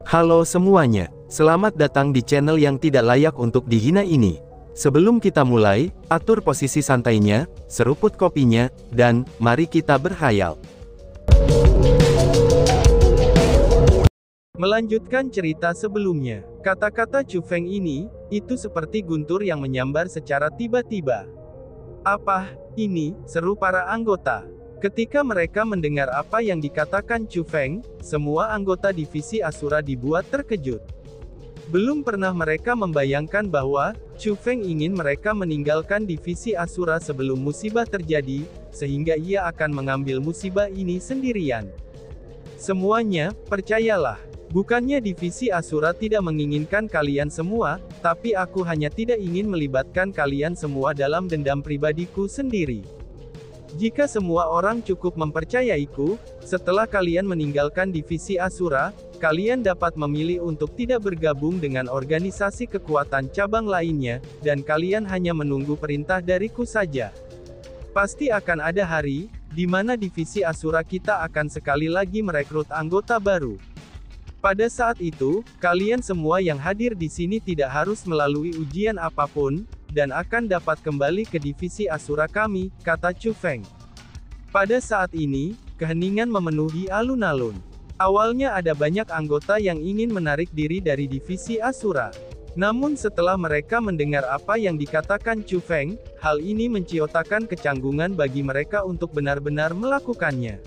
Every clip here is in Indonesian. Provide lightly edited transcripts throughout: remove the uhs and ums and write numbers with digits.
Halo semuanya, selamat datang di channel yang tidak layak untuk dihina ini. Sebelum kita mulai, atur posisi santainya, seruput kopinya, dan mari kita berkhayal. Melanjutkan cerita sebelumnya, kata-kata Chu Feng ini, itu seperti guntur yang menyambar secara tiba-tiba. "Apa ini?" seru para anggota. Ketika mereka mendengar apa yang dikatakan Chu Feng, semua anggota divisi Asura dibuat terkejut. Belum pernah mereka membayangkan bahwa Chu Feng ingin mereka meninggalkan divisi Asura sebelum musibah terjadi, sehingga ia akan mengambil musibah ini sendirian. Semuanya, percayalah, bukannya divisi Asura tidak menginginkan kalian semua, tapi aku hanya tidak ingin melibatkan kalian semua dalam dendam pribadiku sendiri. Jika semua orang cukup mempercayaiku, setelah kalian meninggalkan divisi Asura, kalian dapat memilih untuk tidak bergabung dengan organisasi kekuatan cabang lainnya, dan kalian hanya menunggu perintah dariku saja. Pasti akan ada hari, di mana divisi Asura kita akan sekali lagi merekrut anggota baru. Pada saat itu, kalian semua yang hadir di sini tidak harus melalui ujian apapun, dan akan dapat kembali ke divisi Asura kami, kata Chu Feng. Pada saat ini, keheningan memenuhi alun-alun. Awalnya ada banyak anggota yang ingin menarik diri dari divisi Asura. Namun setelah mereka mendengar apa yang dikatakan Chu Feng, hal ini menciptakan kecanggungan bagi mereka untuk benar-benar melakukannya.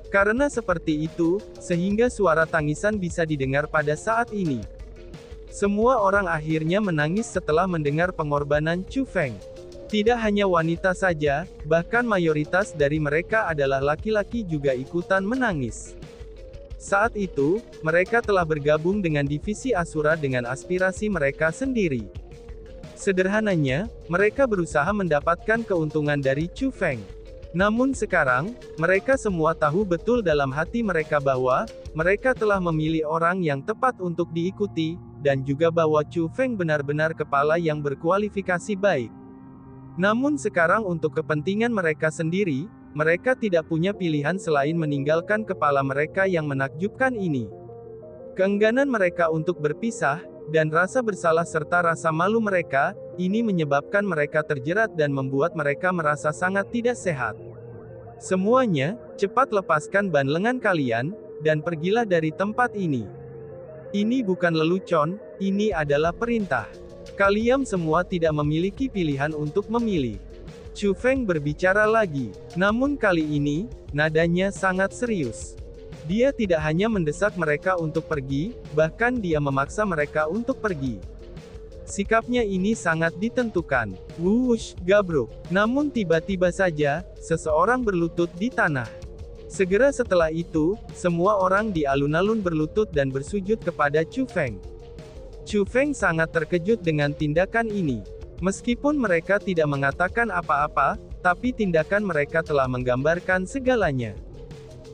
Karena seperti itu, sehingga suara tangisan bisa didengar pada saat ini. Semua orang akhirnya menangis setelah mendengar pengorbanan Chu Feng. Tidak hanya wanita saja, bahkan mayoritas dari mereka adalah laki-laki juga ikutan menangis. Saat itu, mereka telah bergabung dengan divisi Asura dengan aspirasi mereka sendiri. Sederhananya, mereka berusaha mendapatkan keuntungan dari Chu Feng. Namun sekarang, mereka semua tahu betul dalam hati mereka bahwa mereka telah memilih orang yang tepat untuk diikuti, dan juga bahwa Chu Feng benar-benar kepala yang berkualifikasi baik. Namun sekarang untuk kepentingan mereka sendiri, mereka tidak punya pilihan selain meninggalkan kepala mereka yang menakjubkan ini. Keengganan mereka untuk berpisah, dan rasa bersalah serta rasa malu mereka, ini menyebabkan mereka terjerat dan membuat mereka merasa sangat tidak sehat. Semuanya, cepat lepaskan ban lengan kalian, dan pergilah dari tempat ini. Ini bukan lelucon, ini adalah perintah. Kalian semua tidak memiliki pilihan untuk memilih. Chu Feng berbicara lagi, namun kali ini, nadanya sangat serius. Dia tidak hanya mendesak mereka untuk pergi, bahkan dia memaksa mereka untuk pergi. Sikapnya ini sangat ditentukan. Wush, gabruk. Namun tiba-tiba saja, seseorang berlutut di tanah. Segera setelah itu, semua orang di alun-alun berlutut dan bersujud kepada Chu Feng. Chu Feng sangat terkejut dengan tindakan ini. Meskipun mereka tidak mengatakan apa-apa, tapi tindakan mereka telah menggambarkan segalanya.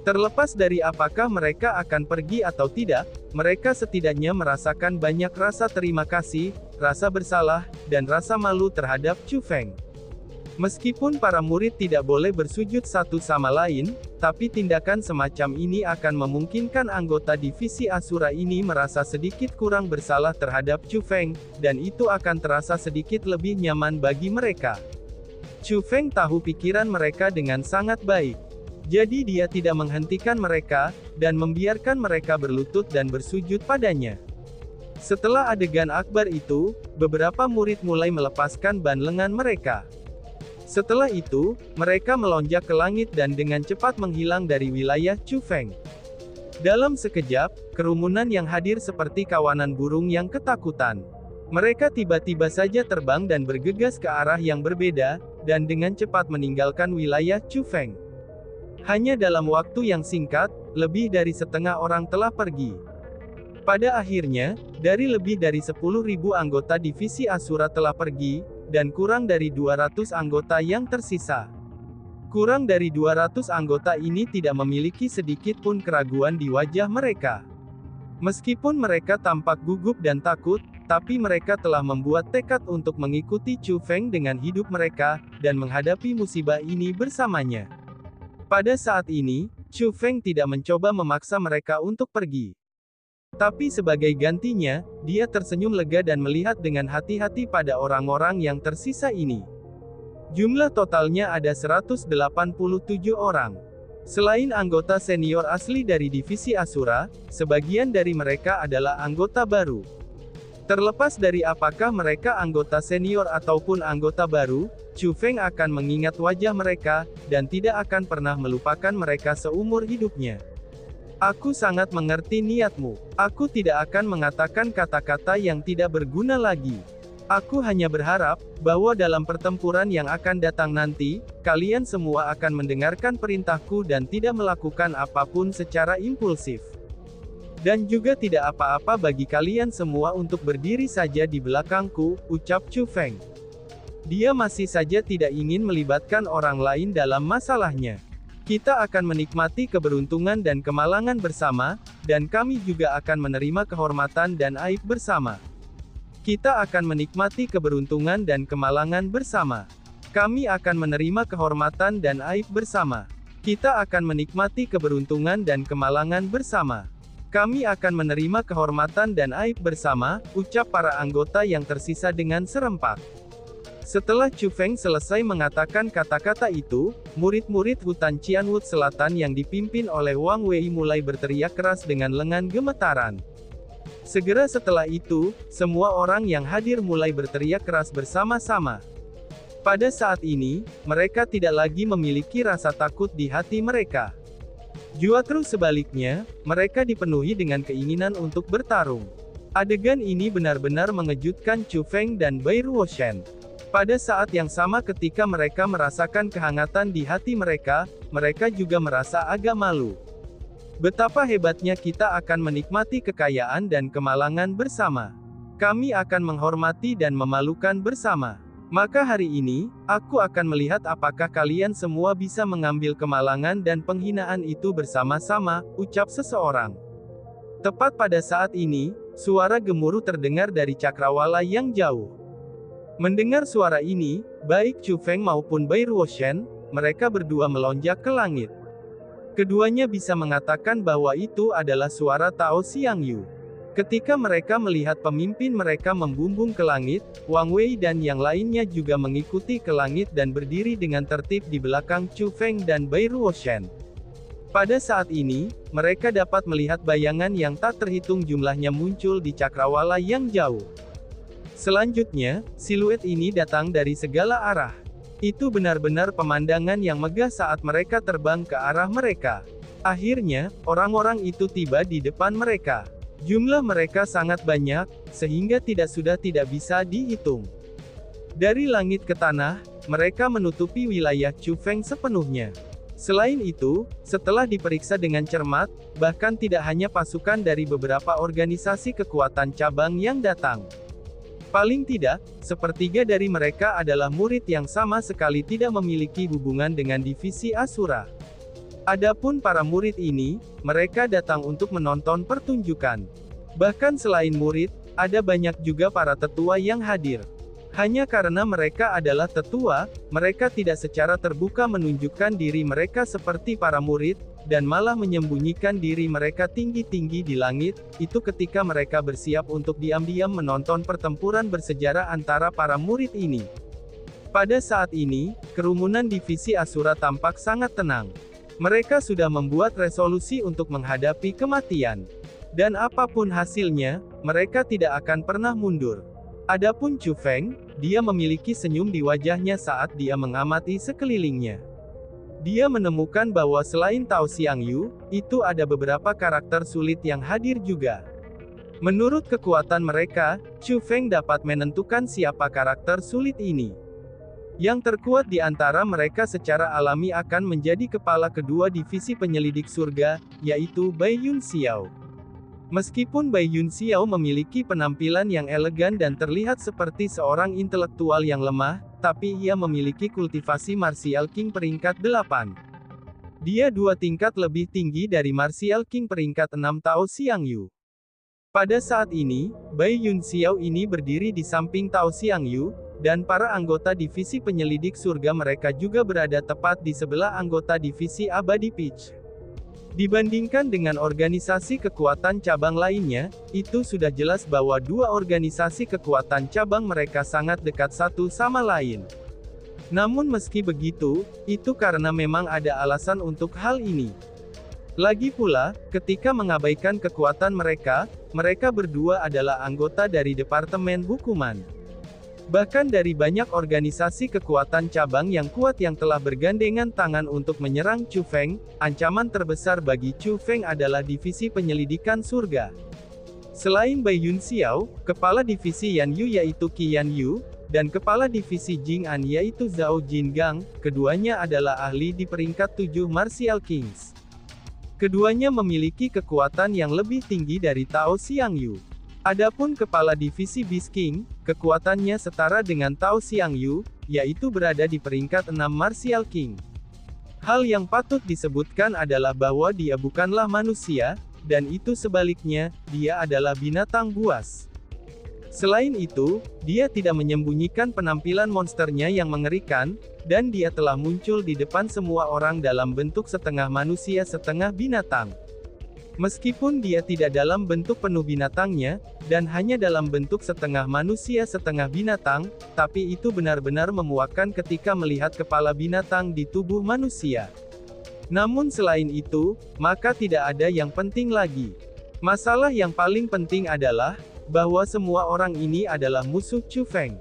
Terlepas dari apakah mereka akan pergi atau tidak, mereka setidaknya merasakan banyak rasa terima kasih, rasa bersalah, dan rasa malu terhadap Chu Feng. Meskipun para murid tidak boleh bersujud satu sama lain, tapi tindakan semacam ini akan memungkinkan anggota divisi Asura ini merasa sedikit kurang bersalah terhadap Chu Feng, dan itu akan terasa sedikit lebih nyaman bagi mereka. Chu Feng tahu pikiran mereka dengan sangat baik. Jadi dia tidak menghentikan mereka, dan membiarkan mereka berlutut dan bersujud padanya. Setelah adegan akbar itu, beberapa murid mulai melepaskan ban lengan mereka. Setelah itu, mereka melonjak ke langit dan dengan cepat menghilang dari wilayah Chu Feng. Dalam sekejap, kerumunan yang hadir seperti kawanan burung yang ketakutan. Mereka tiba-tiba saja terbang dan bergegas ke arah yang berbeda, dan dengan cepat meninggalkan wilayah Chu Feng. Hanya dalam waktu yang singkat, lebih dari setengah orang telah pergi. Pada akhirnya, dari lebih dari 10.000 anggota divisi Asura telah pergi, dan kurang dari 200 anggota yang tersisa. Kurang dari 200 anggota ini tidak memiliki sedikit pun keraguan di wajah mereka. Meskipun mereka tampak gugup dan takut, tapi mereka telah membuat tekad untuk mengikuti Chu Feng dengan hidup mereka, dan menghadapi musibah ini bersamanya. Pada saat ini, Chu Feng tidak mencoba memaksa mereka untuk pergi. Tapi sebagai gantinya, dia tersenyum lega dan melihat dengan hati-hati pada orang-orang yang tersisa ini. Jumlah totalnya ada 187 orang. Selain anggota senior asli dari divisi Asura, sebagian dari mereka adalah anggota baru. Terlepas dari apakah mereka anggota senior ataupun anggota baru, Chu Feng akan mengingat wajah mereka, dan tidak akan pernah melupakan mereka seumur hidupnya. Aku sangat mengerti niatmu. Aku tidak akan mengatakan kata-kata yang tidak berguna lagi. Aku hanya berharap, bahwa dalam pertempuran yang akan datang nanti, kalian semua akan mendengarkan perintahku dan tidak melakukan apapun secara impulsif. Dan juga tidak apa-apa bagi kalian semua untuk berdiri saja di belakangku, ucap Chu Feng. Dia masih saja tidak ingin melibatkan orang lain dalam masalahnya. Kita akan menikmati keberuntungan dan kemalangan bersama, dan kami juga akan menerima kehormatan dan aib bersama. Kita akan menikmati keberuntungan dan kemalangan bersama. Kami akan menerima kehormatan dan aib bersama. Kita akan menikmati keberuntungan dan kemalangan bersama. Kami akan menerima kehormatan dan aib bersama, ucap para anggota yang tersisa dengan serempak. Setelah Chu Feng selesai mengatakan kata-kata itu, murid-murid hutan Qianwood Selatan yang dipimpin oleh Wang Wei mulai berteriak keras dengan lengan gemetaran. Segera setelah itu, semua orang yang hadir mulai berteriak keras bersama-sama. Pada saat ini, mereka tidak lagi memiliki rasa takut di hati mereka. Justru sebaliknya, mereka dipenuhi dengan keinginan untuk bertarung. Adegan ini benar-benar mengejutkan Chu Feng dan Bai Ruoshan. Pada saat yang sama ketika mereka merasakan kehangatan di hati mereka, mereka juga merasa agak malu. Betapa hebatnya kita akan menikmati kekayaan dan kemalangan bersama. Kami akan menghormati dan memalukan bersama. Maka hari ini, aku akan melihat apakah kalian semua bisa mengambil kemalangan dan penghinaan itu bersama-sama, ucap seseorang. Tepat pada saat ini, suara gemuruh terdengar dari cakrawala yang jauh. Mendengar suara ini, baik Chu Feng maupun Bai Ruoshan, mereka berdua melonjak ke langit. Keduanya bisa mengatakan bahwa itu adalah suara Tao Xiangyu. Ketika mereka melihat pemimpin mereka membumbung ke langit, Wang Wei dan yang lainnya juga mengikuti ke langit dan berdiri dengan tertib di belakang Chu Feng dan Bai Ruoshan. Pada saat ini, mereka dapat melihat bayangan yang tak terhitung jumlahnya muncul di cakrawala yang jauh. Selanjutnya, siluet ini datang dari segala arah. Itu benar-benar pemandangan yang megah saat mereka terbang ke arah mereka. Akhirnya, orang-orang itu tiba di depan mereka. Jumlah mereka sangat banyak, sehingga tidak bisa dihitung. Dari langit ke tanah, mereka menutupi wilayah Chu Feng sepenuhnya. Selain itu, setelah diperiksa dengan cermat, bahkan tidak hanya pasukan dari beberapa organisasi kekuatan cabang yang datang. Paling tidak, sepertiga dari mereka adalah murid yang sama sekali tidak memiliki hubungan dengan divisi Asura. Adapun para murid ini, mereka datang untuk menonton pertunjukan. Bahkan selain murid, ada banyak juga para tetua yang hadir. Hanya karena mereka adalah tetua, mereka tidak secara terbuka menunjukkan diri mereka seperti para murid, dan malah menyembunyikan diri mereka tinggi-tinggi di langit, itu ketika mereka bersiap untuk diam-diam menonton pertempuran bersejarah antara para murid ini. Pada saat ini, kerumunan divisi Asura tampak sangat tenang. Mereka sudah membuat resolusi untuk menghadapi kematian. Dan apapun hasilnya, mereka tidak akan pernah mundur. Adapun Chu Feng, dia memiliki senyum di wajahnya saat dia mengamati sekelilingnya. Dia menemukan bahwa selain Tao Xiangyu, itu ada beberapa karakter sulit yang hadir juga. Menurut kekuatan mereka, Chu Feng dapat menentukan siapa karakter sulit ini. Yang terkuat di antara mereka secara alami akan menjadi kepala kedua divisi penyelidik surga, yaitu Bai Yunxiao. Meskipun Bai Yunxiao memiliki penampilan yang elegan dan terlihat seperti seorang intelektual yang lemah, tapi ia memiliki kultivasi Martial King peringkat 8. Dia 2 tingkat lebih tinggi dari Martial King peringkat 6 Tao Xiangyu. Pada saat ini, Bai Yunxiao ini berdiri di samping Tao Xiangyu, dan para anggota divisi penyelidik surga mereka juga berada tepat di sebelah anggota divisi abadi Peach. Dibandingkan dengan organisasi kekuatan cabang lainnya, itu sudah jelas bahwa dua organisasi kekuatan cabang mereka sangat dekat satu sama lain. Namun meski begitu, itu karena memang ada alasan untuk hal ini. Lagi pula, ketika mengabaikan kekuatan mereka, mereka berdua adalah anggota dari Departemen Hukuman. Bahkan dari banyak organisasi kekuatan cabang yang kuat yang telah bergandengan tangan untuk menyerang Chu Feng, ancaman terbesar bagi Chu Feng adalah Divisi Penyelidikan Surga. Selain Bai Yun Xiao, Kepala Divisi Yan Yu yaitu Qi Yan Yu, dan Kepala Divisi Jing An yaitu Zhao Jingang, keduanya adalah ahli di peringkat 7 Martial Kings. Keduanya memiliki kekuatan yang lebih tinggi dari Tao Xiangyu. Adapun Kepala Divisi Beast King, kekuatannya setara dengan Tao Xiangyu, yaitu berada di peringkat 6 Martial King. Hal yang patut disebutkan adalah bahwa dia bukanlah manusia, dan itu sebaliknya, dia adalah binatang buas. Selain itu, dia tidak menyembunyikan penampilan monsternya yang mengerikan, dan dia telah muncul di depan semua orang dalam bentuk setengah manusia setengah binatang. Meskipun dia tidak dalam bentuk penuh binatangnya, dan hanya dalam bentuk setengah manusia setengah binatang, tapi itu benar-benar memuakkan ketika melihat kepala binatang di tubuh manusia. Namun selain itu, maka tidak ada yang penting lagi. Masalah yang paling penting adalah, bahwa semua orang ini adalah musuh Chu Feng.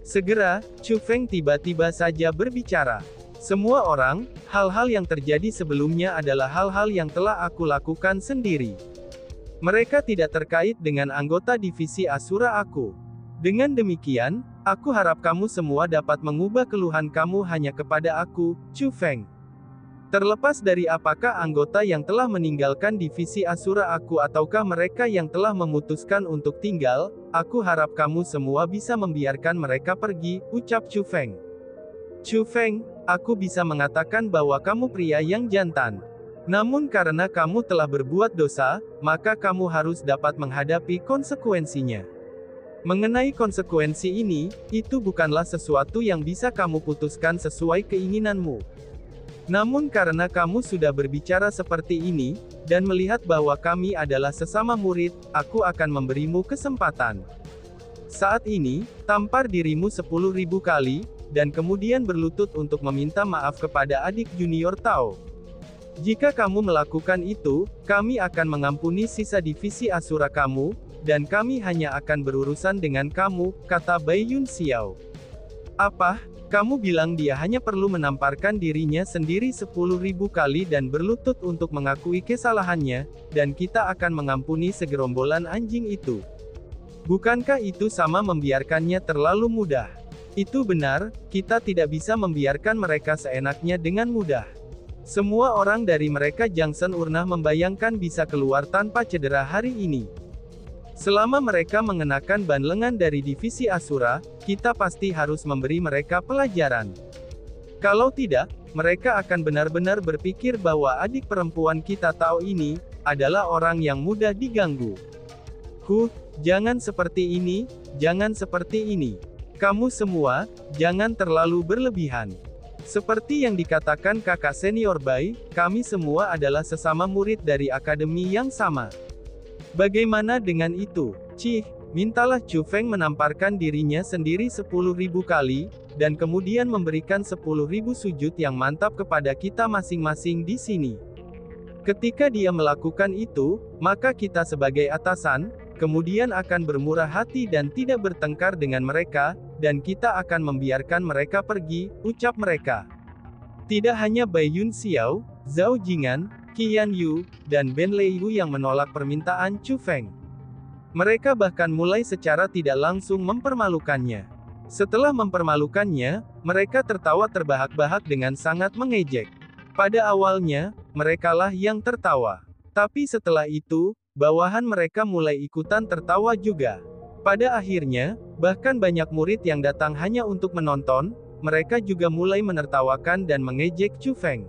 Segera, Chu Feng tiba-tiba saja berbicara. Semua orang, hal-hal yang terjadi sebelumnya adalah hal-hal yang telah aku lakukan sendiri. Mereka tidak terkait dengan anggota divisi Asura aku. Dengan demikian, aku harap kamu semua dapat mengubah keluhan kamu hanya kepada aku, Chu Feng. Terlepas dari apakah anggota yang telah meninggalkan divisi Asura aku ataukah mereka yang telah memutuskan untuk tinggal, aku harap kamu semua bisa membiarkan mereka pergi, ucap Chu Feng. Chu Feng, aku bisa mengatakan bahwa kamu pria yang jantan. Namun karena kamu telah berbuat dosa, maka kamu harus dapat menghadapi konsekuensinya. Mengenai konsekuensi ini, itu bukanlah sesuatu yang bisa kamu putuskan sesuai keinginanmu. Namun karena kamu sudah berbicara seperti ini, dan melihat bahwa kami adalah sesama murid, aku akan memberimu kesempatan. Saat ini, tampar dirimu 10.000 kali, dan kemudian berlutut untuk meminta maaf kepada adik junior Tao. Jika kamu melakukan itu, kami akan mengampuni sisa divisi Asura kamu, dan kami hanya akan berurusan dengan kamu, kata Bai Yun Xiao. Apa? Kamu bilang dia hanya perlu menamparkan dirinya sendiri 10.000 kali dan berlutut untuk mengakui kesalahannya, dan kita akan mengampuni segerombolan anjing itu. Bukankah itu sama membiarkannya terlalu mudah? Itu benar, kita tidak bisa membiarkan mereka seenaknya dengan mudah. Semua orang dari mereka Jangsen Urnah membayangkan bisa keluar tanpa cedera hari ini. Selama mereka mengenakan ban lengan dari divisi Asura, kita pasti harus memberi mereka pelajaran. Kalau tidak, mereka akan benar-benar berpikir bahwa adik perempuan kita Tao ini, adalah orang yang mudah diganggu. Jangan seperti ini, jangan seperti ini. Kamu semua, jangan terlalu berlebihan. Seperti yang dikatakan kakak senior Bai, kami semua adalah sesama murid dari akademi yang sama. Bagaimana dengan itu? Mintalah Chu Feng menamparkan dirinya sendiri 10.000 kali, dan kemudian memberikan 10.000 sujud yang mantap kepada kita masing-masing di sini. Ketika dia melakukan itu, maka kita sebagai atasan, kemudian akan bermurah hati dan tidak bertengkar dengan mereka, dan kita akan membiarkan mereka pergi, ucap mereka. Tidak hanya Bai Yun Xiao, Zhao Jingan, Qi Yan Yu, dan Ben Leiyu yang menolak permintaan Chu Feng. Mereka bahkan mulai secara tidak langsung mempermalukannya. Setelah mempermalukannya, mereka tertawa terbahak-bahak dengan sangat mengejek. Pada awalnya, merekalah yang tertawa. Tapi setelah itu, bawahan mereka mulai ikutan tertawa juga. Pada akhirnya, bahkan banyak murid yang datang hanya untuk menonton, mereka juga mulai menertawakan dan mengejek Chu Feng.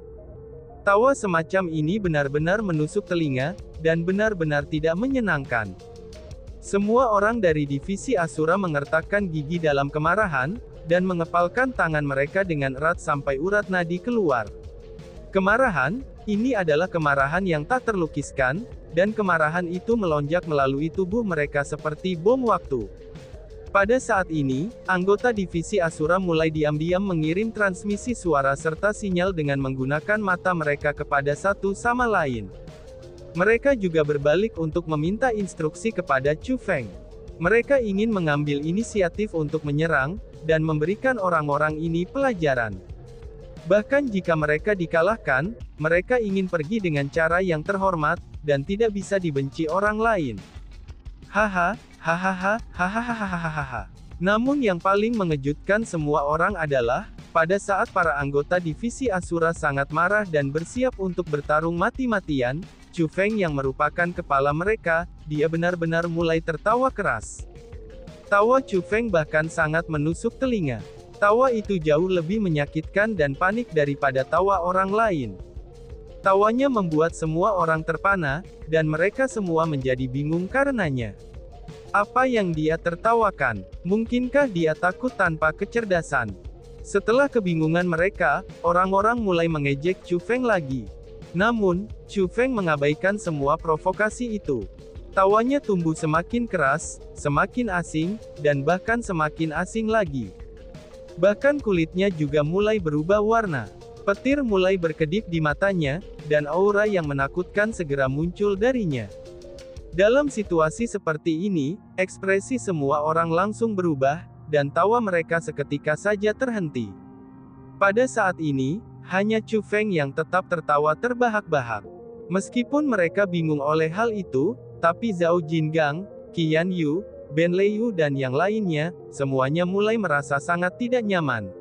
Tawa semacam ini benar-benar menusuk telinga, dan benar-benar tidak menyenangkan. Semua orang dari divisi Asura mengertakkan gigi dalam kemarahan, dan mengepalkan tangan mereka dengan erat sampai urat nadi keluar. Kemarahan, Ini adalah kemarahan yang tak terlukiskan, dan kemarahan itu melonjak melalui tubuh mereka seperti bom waktu. Pada saat ini, anggota divisi Asura mulai diam-diam mengirim transmisi suara serta sinyal dengan menggunakan mata mereka kepada satu sama lain. Mereka juga berbalik untuk meminta instruksi kepada Chu Feng. Mereka ingin mengambil inisiatif untuk menyerang, dan memberikan orang-orang ini pelajaran. Bahkan jika mereka dikalahkan, mereka ingin pergi dengan cara yang terhormat, dan tidak bisa dibenci orang lain. Haha, hahaha, hahaha. Namun yang paling mengejutkan semua orang adalah, pada saat para anggota divisi Asura sangat marah dan bersiap untuk bertarung mati-matian, Chu Feng yang merupakan kepala mereka, dia benar-benar mulai tertawa keras. Tawa Chu Feng bahkan sangat menusuk telinga. Tawa itu jauh lebih menyakitkan dan panik daripada tawa orang lain. Tawanya membuat semua orang terpana, dan mereka semua menjadi bingung karenanya. Apa yang dia tertawakan? Mungkinkah dia takut tanpa kecerdasan? Setelah kebingungan mereka, orang-orang mulai mengejek Chu Feng lagi. Namun, Chu Feng mengabaikan semua provokasi itu. Tawanya tumbuh semakin keras, semakin asing, dan bahkan semakin asing lagi. Bahkan kulitnya juga mulai berubah warna. Petir mulai berkedip di matanya, dan aura yang menakutkan segera muncul darinya. Dalam situasi seperti ini, ekspresi semua orang langsung berubah, dan tawa mereka seketika saja terhenti. Pada saat ini, hanya Chu Feng yang tetap tertawa terbahak-bahak. Meskipun mereka bingung oleh hal itu, tapi Zhao Jingang, Qian Yu, Ben Leiyu dan yang lainnya, semuanya mulai merasa sangat tidak nyaman.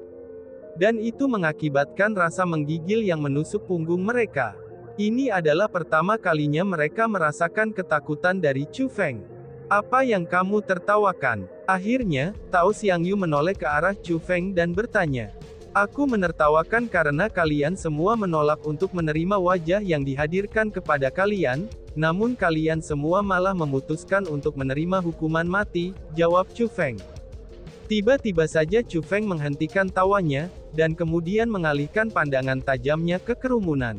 Dan itu mengakibatkan rasa menggigil yang menusuk punggung mereka. Ini adalah pertama kalinya mereka merasakan ketakutan dari Chu Feng. Apa yang kamu tertawakan? Akhirnya, Tao Xiangyu menoleh ke arah Chu Feng dan bertanya. Aku menertawakan karena kalian semua menolak untuk menerima wajah yang dihadirkan kepada kalian, namun kalian semua malah memutuskan untuk menerima hukuman mati, jawab Chu Feng. Tiba-tiba saja Chu Feng menghentikan tawanya, dan kemudian mengalihkan pandangan tajamnya ke kerumunan.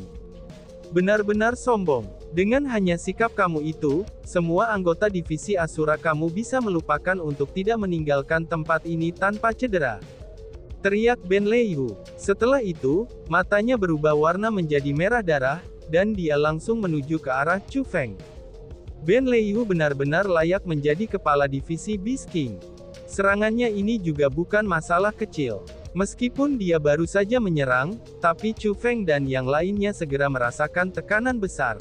Benar-benar sombong. Dengan hanya sikap kamu itu, semua anggota divisi Asura kamu bisa melupakan untuk tidak meninggalkan tempat ini tanpa cedera. Teriak Ben Leiyu. Setelah itu, matanya berubah warna menjadi merah darah, dan dia langsung menuju ke arah Chu Feng. Ben Leiyu benar-benar layak menjadi kepala divisi Beast King. Serangannya ini juga bukan masalah kecil. Meskipun dia baru saja menyerang, tapi Chu Feng dan yang lainnya segera merasakan tekanan besar.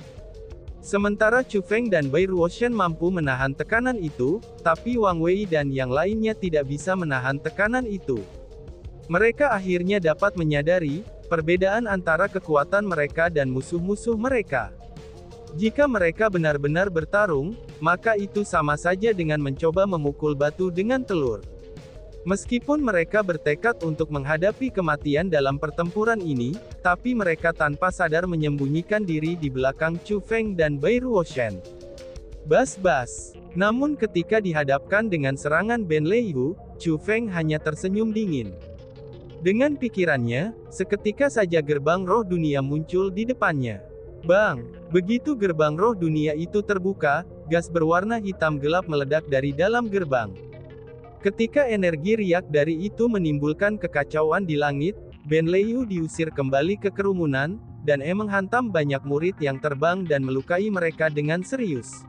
Sementara Chu Feng dan Bai Ruoshan mampu menahan tekanan itu, tapi Wang Wei dan yang lainnya tidak bisa menahan tekanan itu. Mereka akhirnya dapat menyadari perbedaan antara kekuatan mereka dan musuh-musuh mereka. Jika mereka benar-benar bertarung, maka itu sama saja dengan mencoba memukul batu dengan telur. Meskipun mereka bertekad untuk menghadapi kematian dalam pertempuran ini, tapi mereka tanpa sadar menyembunyikan diri di belakang Chu Feng dan Bai Ruoshan. Bas-bas. Namun ketika dihadapkan dengan serangan Ben Leiyu, Chu Feng hanya tersenyum dingin. Dengan pikirannya, seketika saja gerbang roh dunia muncul di depannya. Bang! Begitu gerbang roh dunia itu terbuka, gas berwarna hitam gelap meledak dari dalam gerbang. Ketika energi riak dari itu menimbulkan kekacauan di langit, Ben Leiyu diusir kembali ke kerumunan, dan menghantam banyak murid yang terbang dan melukai mereka dengan serius.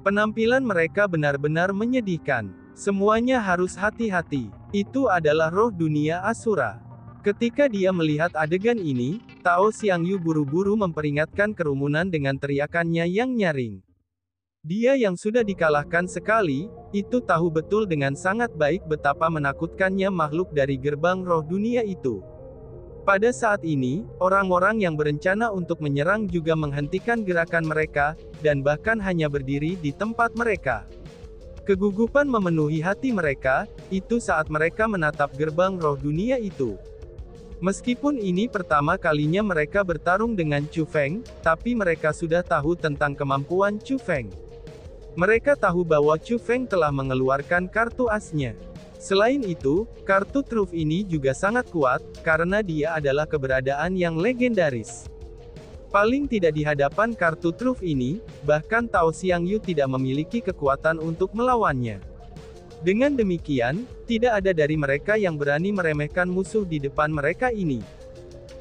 Penampilan mereka benar-benar menyedihkan. Semuanya harus hati-hati. Itu adalah roh dunia Asura. Ketika dia melihat adegan ini, Tao Xiangyu buru-buru memperingatkan kerumunan dengan teriakannya yang nyaring. Dia yang sudah dikalahkan sekali, itu tahu betul dengan sangat baik betapa menakutkannya makhluk dari gerbang roh dunia itu. Pada saat ini, orang-orang yang berencana untuk menyerang juga menghentikan gerakan mereka, dan bahkan hanya berdiri di tempat mereka. Kegugupan memenuhi hati mereka, itu saat mereka menatap gerbang roh dunia itu. Meskipun ini pertama kalinya mereka bertarung dengan Chu Feng, tapi mereka sudah tahu tentang kemampuan Chu Feng. Mereka tahu bahwa Chu Feng telah mengeluarkan kartu asnya. Selain itu, kartu truf ini juga sangat kuat, karena dia adalah keberadaan yang legendaris. Paling tidak di hadapan kartu truf ini, bahkan Tao Xiangyu tidak memiliki kekuatan untuk melawannya. Dengan demikian, tidak ada dari mereka yang berani meremehkan musuh di depan mereka ini.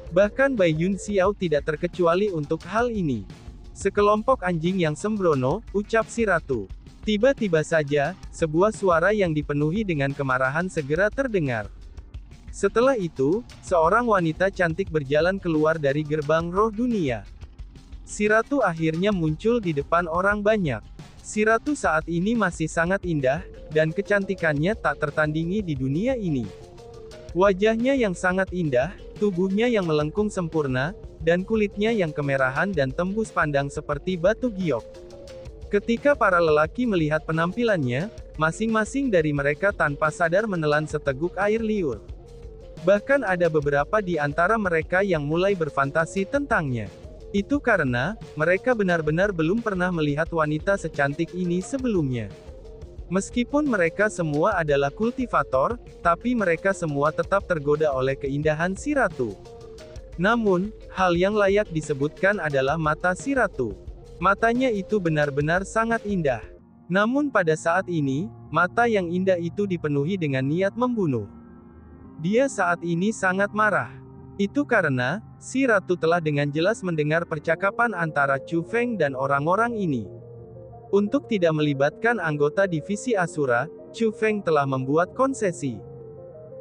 Bahkan Bai Yun Xiao tidak terkecuali untuk hal ini. Sekelompok anjing yang sembrono, ucap si ratu. Tiba-tiba saja, sebuah suara yang dipenuhi dengan kemarahan segera terdengar. Setelah itu, seorang wanita cantik berjalan keluar dari gerbang roh dunia. Si ratu akhirnya muncul di depan orang banyak. Si ratu saat ini masih sangat indah, dan kecantikannya tak tertandingi di dunia ini. Wajahnya yang sangat indah, tubuhnya yang melengkung sempurna, dan kulitnya yang kemerahan dan tembus pandang seperti batu giok. Ketika para lelaki melihat penampilannya, masing-masing dari mereka tanpa sadar menelan seteguk air liur. Bahkan ada beberapa di antara mereka yang mulai berfantasi tentangnya. Itu karena, mereka benar-benar belum pernah melihat wanita secantik ini sebelumnya. Meskipun mereka semua adalah kultivator, tapi mereka semua tetap tergoda oleh keindahan si ratu. Namun, hal yang layak disebutkan adalah mata si ratu. Matanya itu benar-benar sangat indah. Namun pada saat ini, mata yang indah itu dipenuhi dengan niat membunuh. Dia saat ini sangat marah. Itu karena, si ratu telah dengan jelas mendengar percakapan antara Chu Feng dan orang-orang ini. Untuk tidak melibatkan anggota divisi Asura, Chu Feng telah membuat konsesi.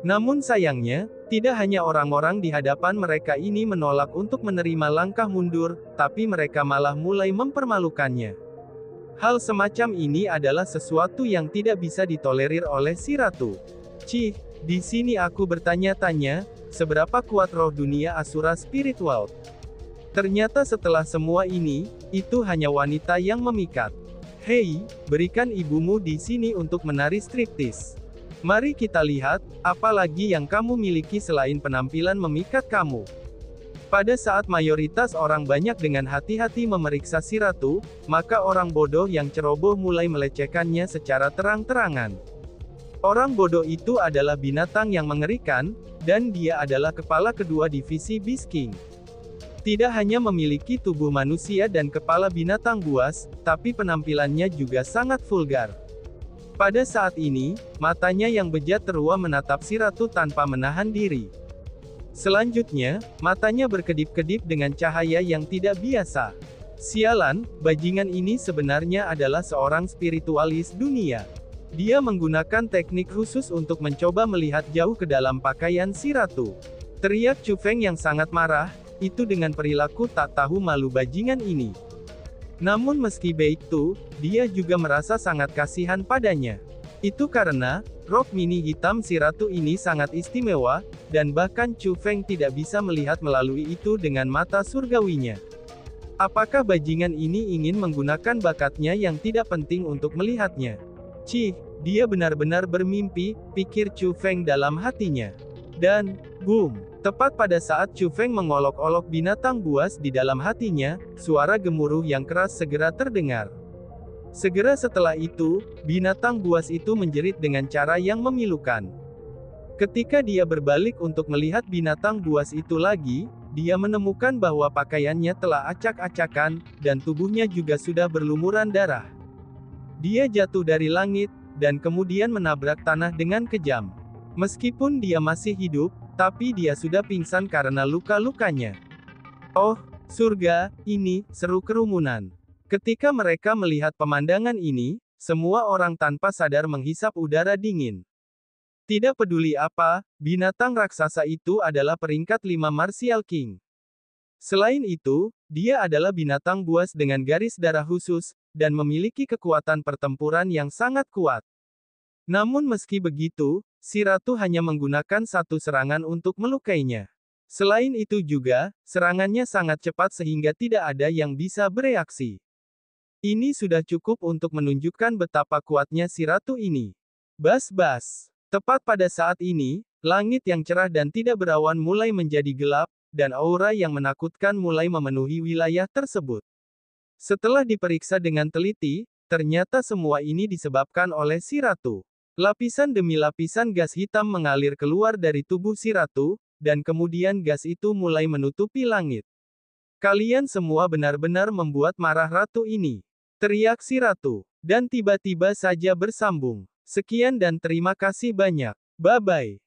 Namun sayangnya, tidak hanya orang-orang di hadapan mereka ini menolak untuk menerima langkah mundur, tapi mereka malah mulai mempermalukannya. Hal semacam ini adalah sesuatu yang tidak bisa ditolerir oleh si ratu. Cih, di sini aku bertanya-tanya, seberapa kuat roh dunia Asura Spirit World? Ternyata setelah semua ini, itu hanya wanita yang memikat. Hei, berikan ibumu di sini untuk menari striptease. Mari kita lihat, apa lagi yang kamu miliki selain penampilan memikat kamu. Pada saat mayoritas orang banyak dengan hati-hati memeriksa si ratu, maka orang bodoh yang ceroboh mulai melecehkannya secara terang-terangan. Orang bodoh itu adalah binatang yang mengerikan, dan dia adalah kepala kedua divisi Beast King. Tidak hanya memiliki tubuh manusia dan kepala binatang buas, tapi penampilannya juga sangat vulgar. Pada saat ini, matanya yang bejat teruam menatap si ratu tanpa menahan diri. Selanjutnya, matanya berkedip-kedip dengan cahaya yang tidak biasa. Sialan, bajingan ini sebenarnya adalah seorang spiritualis dunia. Dia menggunakan teknik khusus untuk mencoba melihat jauh ke dalam pakaian si ratu. Teriak Chu Feng yang sangat marah, itu dengan perilaku tak tahu malu bajingan ini. Namun meski begitu, dia juga merasa sangat kasihan padanya. Itu karena, rok mini hitam si ratu ini sangat istimewa, dan bahkan Chu Feng tidak bisa melihat melalui itu dengan mata surgawinya. Apakah bajingan ini ingin menggunakan bakatnya yang tidak penting untuk melihatnya? Cih, dia benar-benar bermimpi, pikir Chu Feng dalam hatinya. Dan, boom, tepat pada saat Chu Feng mengolok-olok binatang buas di dalam hatinya, suara gemuruh yang keras segera terdengar. Segera setelah itu, binatang buas itu menjerit dengan cara yang memilukan. Ketika dia berbalik untuk melihat binatang buas itu lagi, dia menemukan bahwa pakaiannya telah acak-acakan, dan tubuhnya juga sudah berlumuran darah. Dia jatuh dari langit, dan kemudian menabrak tanah dengan kejam. Meskipun dia masih hidup, tapi dia sudah pingsan karena luka-lukanya. Oh, surga, ini, seru kerumunan. Ketika mereka melihat pemandangan ini, semua orang tanpa sadar menghisap udara dingin. Tidak peduli apa, binatang raksasa itu adalah peringkat 5 Martial King. Selain itu, dia adalah binatang buas dengan garis darah khusus, dan memiliki kekuatan pertempuran yang sangat kuat. Namun meski begitu, si ratu hanya menggunakan satu serangan untuk melukainya. Selain itu juga, serangannya sangat cepat sehingga tidak ada yang bisa bereaksi. Ini sudah cukup untuk menunjukkan betapa kuatnya si ratu ini. Bas-bas. Tepat pada saat ini, langit yang cerah dan tidak berawan mulai menjadi gelap, dan aura yang menakutkan mulai memenuhi wilayah tersebut. Setelah diperiksa dengan teliti, ternyata semua ini disebabkan oleh si ratu. Lapisan demi lapisan gas hitam mengalir keluar dari tubuh si ratu, dan kemudian gas itu mulai menutupi langit. Kalian semua benar-benar membuat marah ratu ini. Teriak si ratu. Dan tiba-tiba saja bersambung. Sekian dan terima kasih banyak. Bye-bye.